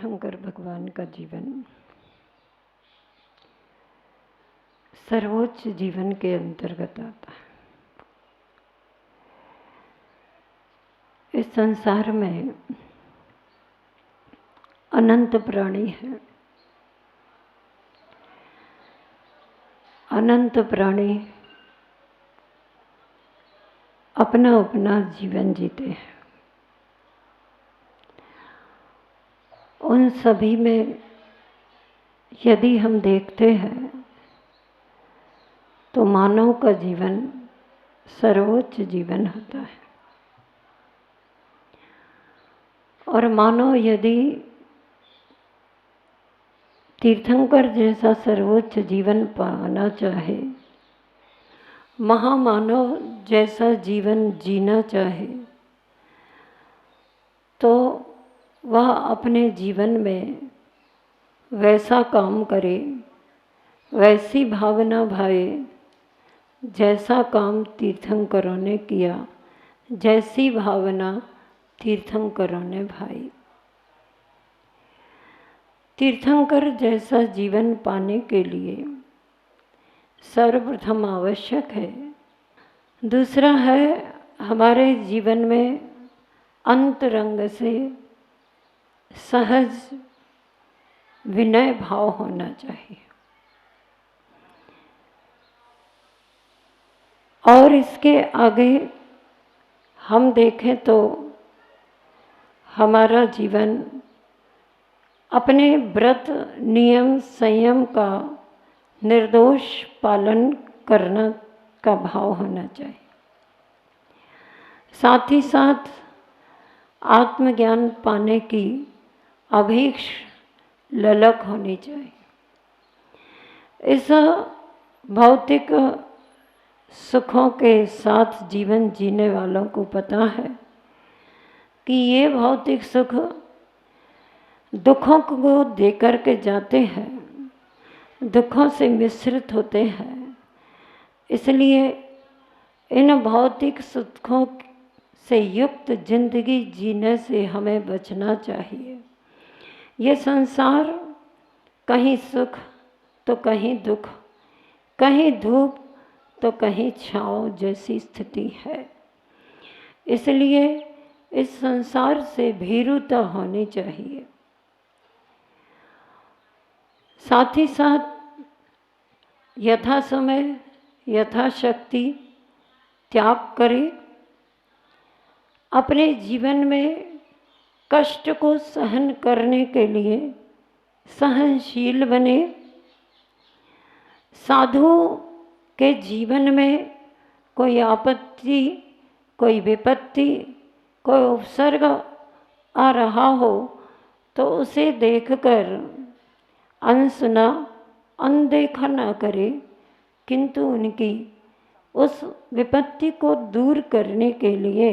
तीर्थंकर भगवान का जीवन सर्वोच्च जीवन के अंतर्गत आता है। इस संसार में अनंत प्राणी है। अनंत प्राणी अपना अपना जीवन जीते हैं। उन सभी में यदि हम देखते हैं तो मानव का जीवन सर्वोच्च जीवन होता है। और मानव यदि तीर्थंकर जैसा सर्वोच्च जीवन पाना चाहे, महामानव जैसा जीवन जीना चाहे, तो वह अपने जीवन में वैसा काम करे, वैसी भावना भाए जैसा काम तीर्थंकरों ने किया, जैसी भावना तीर्थंकरों ने भाई। तीर्थंकर जैसा जीवन पाने के लिए सर्वप्रथम आवश्यक है, दूसरा है हमारे जीवन में अंतरंग से सहज विनय भाव होना चाहिए। और इसके आगे हम देखें तो हमारा जीवन अपने व्रत नियम संयम का निर्दोष पालन करना का भाव होना चाहिए। साथ ही साथ आत्मज्ञान पाने की अभीक्ष ललक होनी चाहिए। इस भौतिक सुखों के साथ जीवन जीने वालों को पता है कि ये भौतिक सुख दुखों को देकर के जाते हैं, दुखों से मिश्रित होते हैं। इसलिए इन भौतिक सुखों से युक्त जिंदगी जीने से हमें बचना चाहिए। ये संसार कहीं सुख तो कहीं दुख, कहीं धूप तो कहीं छाँव जैसी स्थिति है। इसलिए इस संसार से भीरुता होनी चाहिए। साथ ही साथ यथा समय यथाशक्ति त्याग करें। अपने जीवन में कष्ट को सहन करने के लिए सहनशील बने। साधु के जीवन में कोई आपत्ति, कोई विपत्ति, कोई उपसर्ग आ रहा हो तो उसे देखकर अनसुना अनदेखा न करे, किंतु उनकी उस विपत्ति को दूर करने के लिए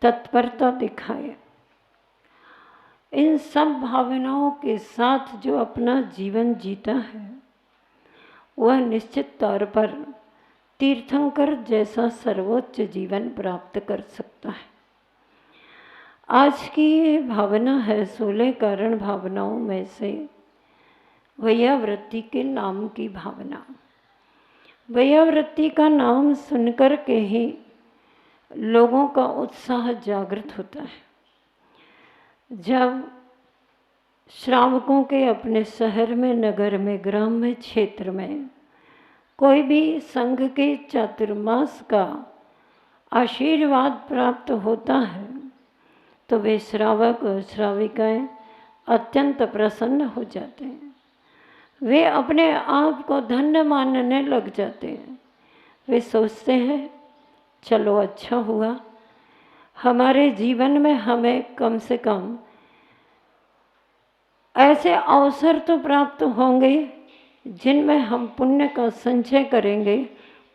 तत्परता दिखाए। इन सब भावनाओं के साथ जो अपना जीवन जीता है वह निश्चित तौर पर तीर्थंकर जैसा सर्वोच्च जीवन प्राप्त कर सकता है। आज की ये भावना है 16 कारण भावनाओं में से वैयावृत्ति के नाम की भावना। वैयावृत्ति का नाम सुनकर के ही लोगों का उत्साह जागृत होता है। जब श्रावकों के अपने शहर में, नगर में, ग्राम में, क्षेत्र में कोई भी संघ के चातुर्मास का आशीर्वाद प्राप्त होता है तो वे श्रावक और श्राविकाएं अत्यंत प्रसन्न हो जाते हैं। वे अपने आप को धन्य मानने लग जाते हैं। वे सोचते हैं चलो अच्छा हुआ, हमारे जीवन में हमें कम से कम ऐसे अवसर तो प्राप्त होंगे जिनमें हम पुण्य का संचय करेंगे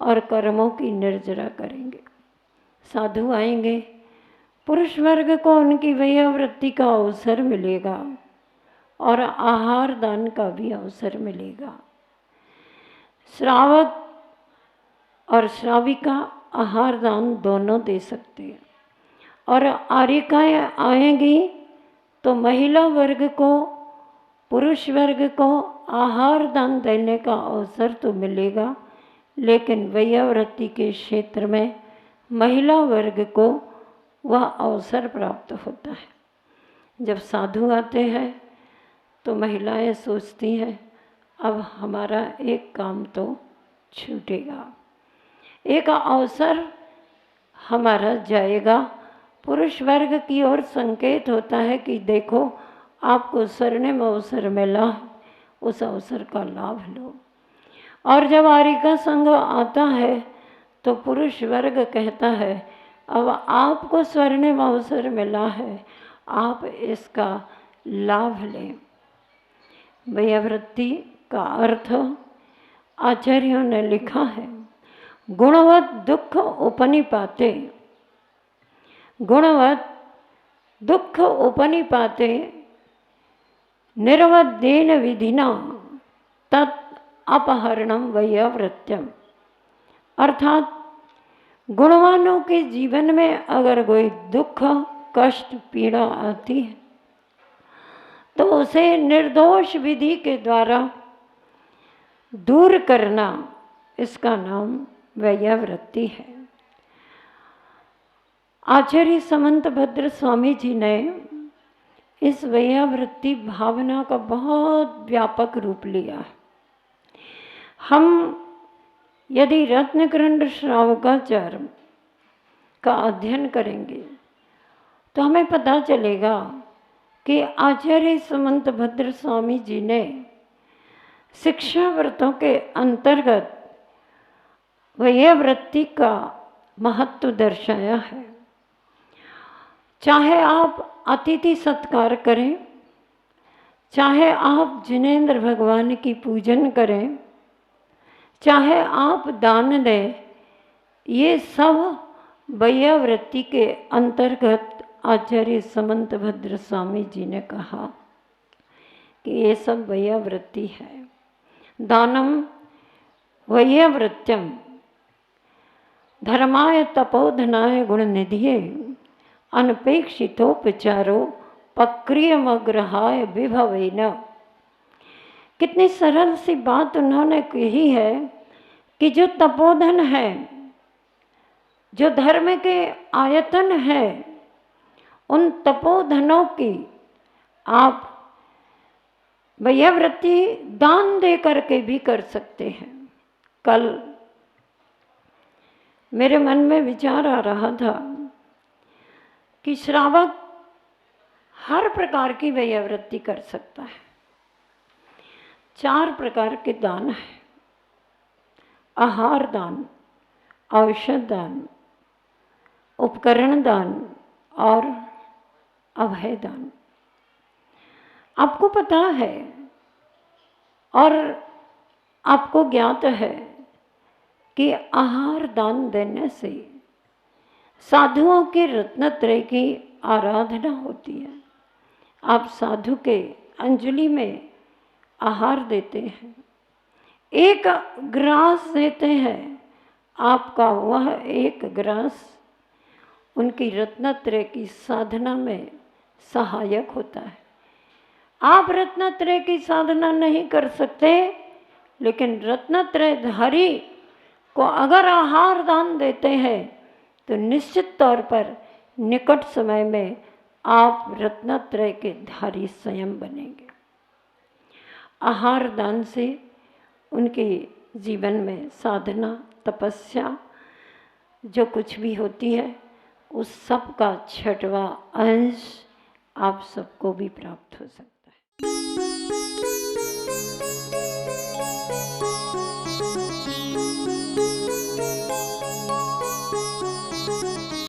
और कर्मों की निर्जरा करेंगे। साधु आएंगे, पुरुष वर्ग को उनकी वैयावृत्ति का अवसर मिलेगा और आहार दान का भी अवसर मिलेगा। श्रावक और श्राविका आहार दान दोनों दे सकते हैं। और आर्यिकाएँ आएंगी तो महिला वर्ग को, पुरुष वर्ग को आहार दान देने का अवसर तो मिलेगा, लेकिन वैयावृत्ति के क्षेत्र में महिला वर्ग को वह अवसर प्राप्त होता है। जब साधु आते हैं तो महिलाएं सोचती हैं अब हमारा एक काम तो छूटेगा, एक अवसर हमारा जाएगा। पुरुष वर्ग की ओर संकेत होता है कि देखो आपको स्वर्णिम अवसर मिला, उस अवसर का लाभ लो। और जब आरिका संघ आता है तो पुरुष वर्ग कहता है अब आपको स्वर्णिम अवसर मिला है, आप इसका लाभ लें। वैयावृत्ति का अर्थ आचार्यों ने लिखा है, गुणवत दुख उपनिपाते, गुणवत दुख उपनिपाते निर्वदेन विधिना तत् अपहरणम वैयावृत्यम। अर्थात गुणवानों के जीवन में अगर कोई दुख, कष्ट, पीड़ा आती है तो उसे निर्दोष विधि के द्वारा दूर करना, इसका नाम वैयावृत्ति है। आचार्य समंतभद्र स्वामी जी ने इस वैयावृत्ति भावना का बहुत व्यापक रूप लिया है। हम यदि रत्नकृंड श्रावकाचार्य का अध्ययन करेंगे तो हमें पता चलेगा कि आचार्य समंतभद्र स्वामी जी ने शिक्षा व्रतों के अंतर्गत वैयावृत्ति का महत्व दर्शाया है। चाहे आप अतिथि सत्कार करें, चाहे आप जिनेंद्र भगवान की पूजन करें, चाहे आप दान दें, ये सब वैयावृत्ति के अंतर्गत आचार्य समंतभद्र स्वामी जी ने कहा कि ये सब वैयावृत्ति है। दानम वैयावृत्यम धर्माय तपोधनाय गुणनिधिये अनपेक्षितोपचारो पक्रियमग्रहाय विभवेन। कितनी सरल सी बात उन्होंने कही है कि जो तपोधन है, जो धर्म के आयतन है, उन तपोधनों की आप वैयावृत्ति दान दे करके भी कर सकते हैं। कल मेरे मन में विचार आ रहा था कि श्रावक हर प्रकार की वैयावृत्ति कर सकता है। 4 प्रकार के दान हैं, आहार दान, औषध दान, उपकरण दान और अभय दान। आपको पता है और आपको ज्ञात है कि आहार दान देने से साधुओं के रत्नत्रय की आराधना होती है। आप साधु के अंजलि में आहार देते हैं, एक ग्रास देते हैं, आपका वह एक ग्रास उनकी रत्नत्रय की साधना में सहायक होता है। आप रत्नत्रय की साधना नहीं कर सकते, लेकिन रत्नत्रय धारी को अगर आहार दान देते हैं तो निश्चित तौर पर निकट समय में आप रत्नत्रय के धारी स्वयं बनेंगे। आहार दान से उनके जीवन में साधना, तपस्या जो कुछ भी होती है, उस सब का 6वां अंश आप सबको भी प्राप्त हो सकता है।